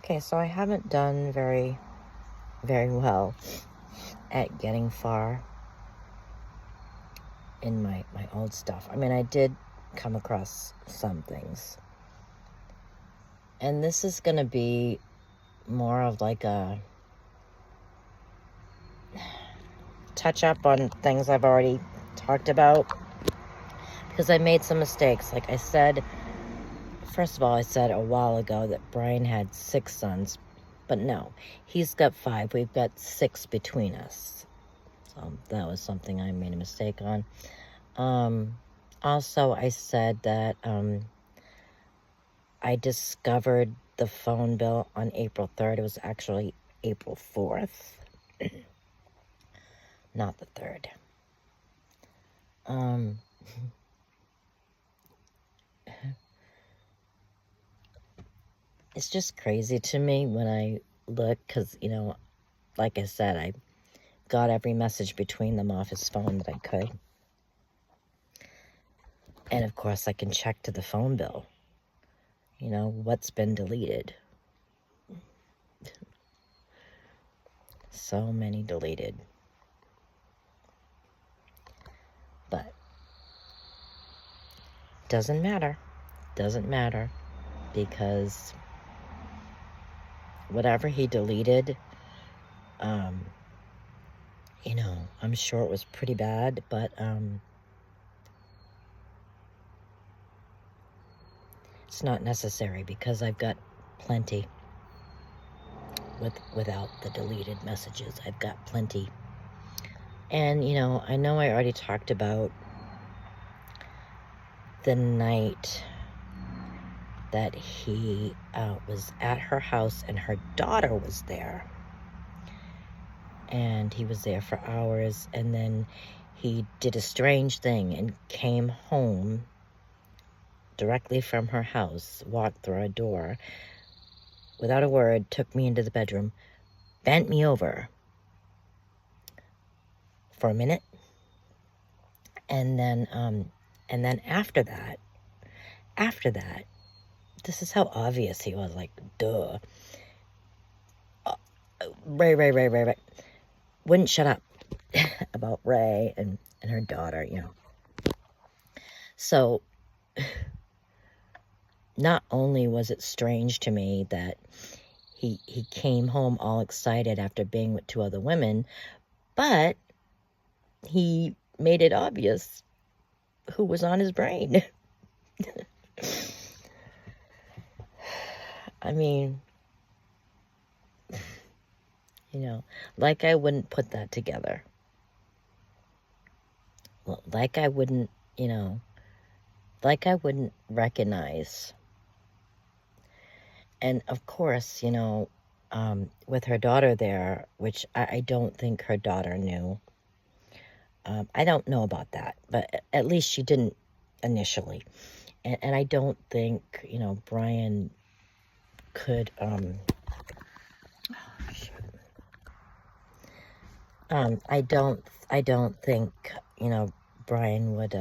Okay, so I haven't done very well at getting far in my old stuff. I mean, I did come across some things. And this is going to be more of like a touch up on things I've already talked about, because I made some mistakes. Like I said, first of all, I said a while ago that Brian had 6 sons, but no, he's got 5. We've got 6 between us. So that was something I made a mistake on. Also, I said that I discovered the phone bill on April 3rd. It was actually April 4th, not the 3rd. It's just crazy to me when I look, because, you know, like I said, I got every message between them off his phone that I could. And of course, I can check to the phone bill, you know, what's been deleted. So many deleted. But doesn't matter. Doesn't matter, because whatever he deleted, you know, I'm sure it was pretty bad, but it's not necessary, because I've got plenty without the deleted messages. I've got plenty. And, you know I already talked about the night that he was at her house and her daughter was there. And he was there for hours, and then he did a strange thing and came home directly from her house, walked through our door, without a word, took me into the bedroom, bent me over for a minute, and then after that, this is how obvious he was, like, duh. Ray wouldn't shut up about Ray and her daughter, you know. So, not only was it strange to me that he came home all excited after being with 2 other women, but he made it obvious who was on his brain. I mean, you know, like I wouldn't put that together. Like I wouldn't, you know, like I wouldn't recognize. And of course, you know, with her daughter there, which I don't think her daughter knew. I don't know about that, but at least she didn't initially. And I don't think, you know, Brian could, I don't think, you know, Brian would,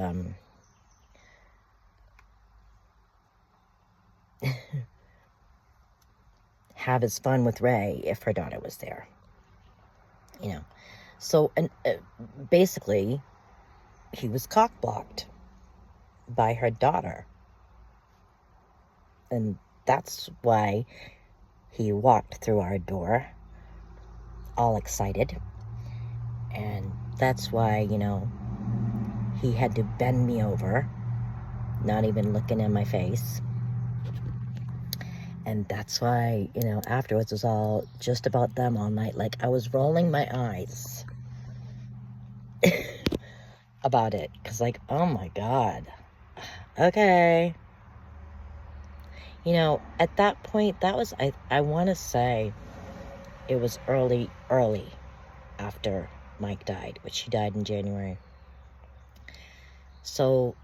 have his fun with Ray if her daughter was there, you know. So, and basically, he was cock-blocked by her daughter. And that's why he walked through our door all excited. And that's why, you know, he had to bend me over, not even looking in my face. And that's why, you know, afterwards it was all just about them all night. Like, I was rolling my eyes about it, because, like, oh my God, okay. You know, at that point, that was, I want to say it was early after Mike died, which he died in January. So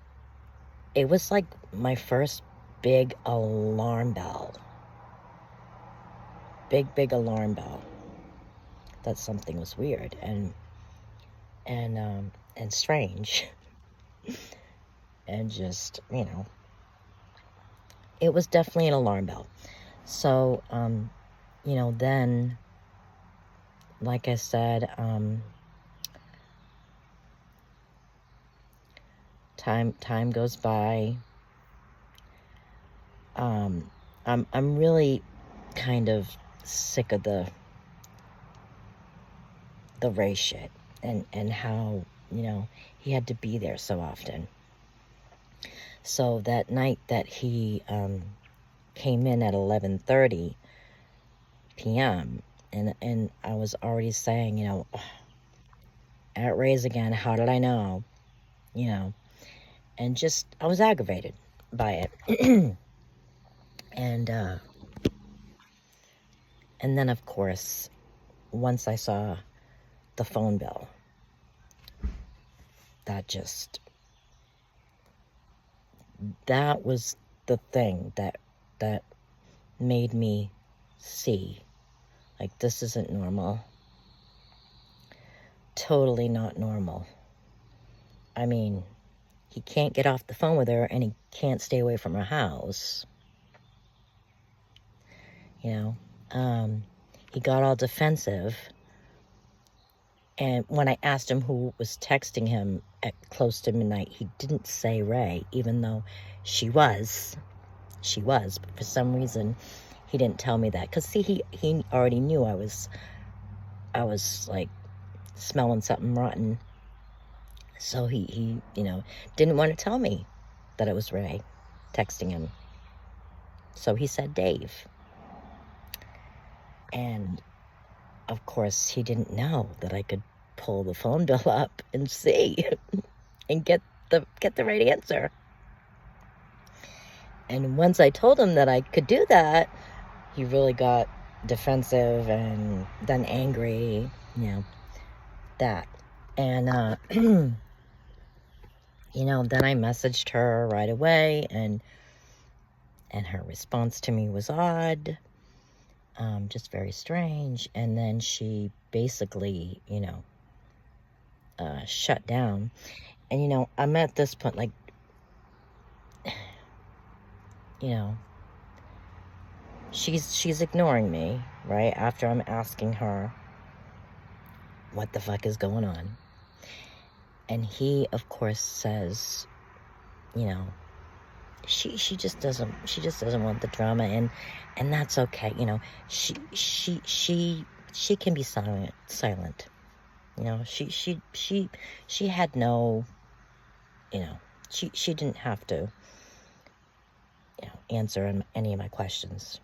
it was like my first big alarm bell. Big alarm bell that something was weird and strange. And just, you know, it was definitely an alarm bell. So, then, like I said, time goes by. I'm really kind of sick of the race shit and how, he had to be there so often. So that night that he came in at 11:30 p.m. and I was already saying, at Ray's again, how did I know? And just, I was aggravated by it. And then, of course, once I saw the phone bill, that was the thing that made me see, like, this isn't normal. Totally not normal. I mean, he can't get off the phone with her, and he can't stay away from her house. He got all defensive. And when I asked him who was texting him at close to midnight, he didn't say Ray, even though she was. But for some reason, he didn't tell me that. Because, see, he already knew I was like, smelling something rotten. So he didn't want to tell me that it was Ray texting him. So he said Dave. And, of course, he didn't know that I could pull the phone bill up and see and get the right answer. And once I told him that I could do that, he really got defensive and then angry, that. And, then I messaged her right away, and her response to me was odd, just very strange. And then she basically, shut down. And, I'm at this point, like, she's ignoring me, right? After I'm asking her what the fuck is going on. And he, of course, says, she just doesn't want the drama, and that's okay. She can be silent. She had no, she didn't have to, answer any of my questions.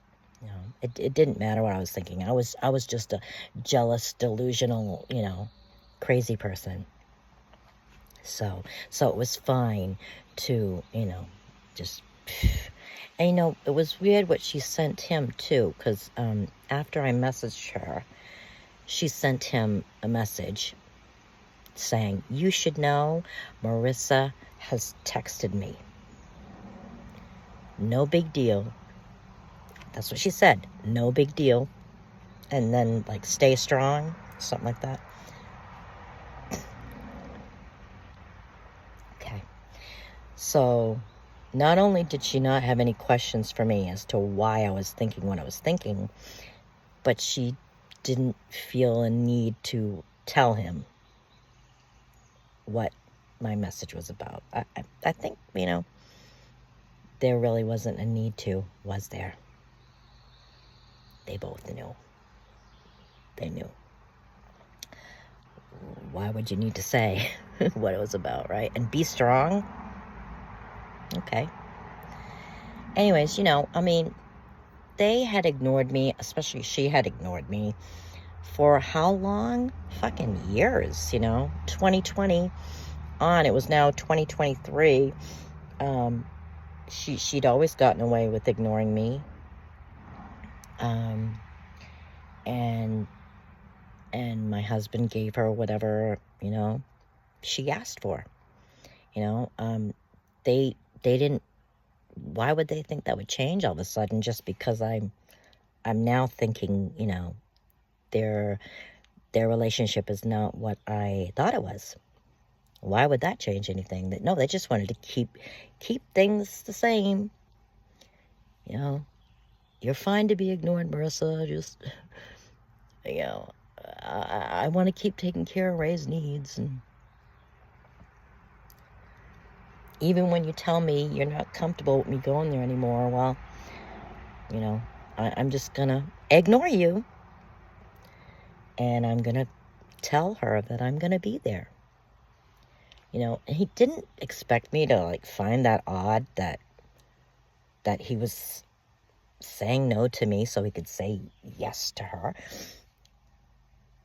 It didn't matter what I was thinking. I was just a jealous, delusional, crazy person. So it was fine to, just, and it was weird what she sent him too, because after I messaged her, she sent him a message saying, "You should know Marissa has texted me. No big deal." That's what she said. No big deal. And then, like, stay strong, something like that. Okay. So, not only did she not have any questions for me as to why I was thinking what I was thinking, but she didn't feel a need to tell him what my message was about. I think, there really wasn't a need to, was there? They both knew. They knew. Why would you need to say what it was about, right? And be strong? Okay. Anyways, they had ignored me, especially she had ignored me, for how long? Fucking years, 2020 on. It was now 2023. She'd always gotten away with ignoring me. And my husband gave her whatever, she asked for. They didn't, why would they think that would change all of a sudden just because I'm now thinking, their relationship is not what I thought it was. Why would that change anything? No, they just wanted to keep things the same, you're fine to be ignored, Marissa. Just, you know, I want to keep taking care of Ray's needs. And even when you tell me you're not comfortable with me going there anymore, well, you know, I'm just going to ignore you. And I'm going to tell her that I'm going to be there. You know, and he didn't expect me to, like, find that odd that he was saying no to me so he could say yes to her.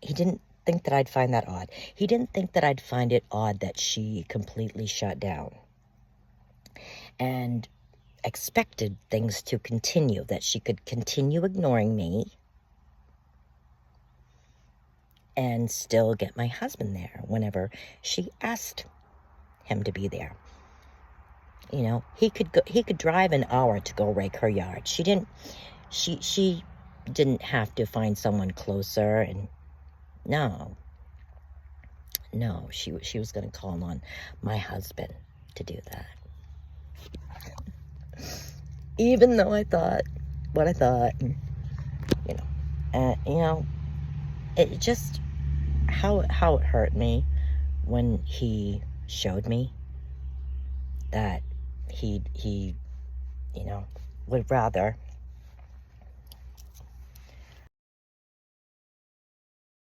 He didn't think that I'd find that odd. He didn't think that I'd find it odd that she completely shut down and expected things to continue, that she could continue ignoring me and still get my husband there whenever she asked him to be there. You know, he could drive an hour to go rake her yard. She didn't have to find someone closer. And no, she was going to call on my husband to do that. Even though I thought what I thought, and, you know, it just, how it hurt me when he showed me that he would rather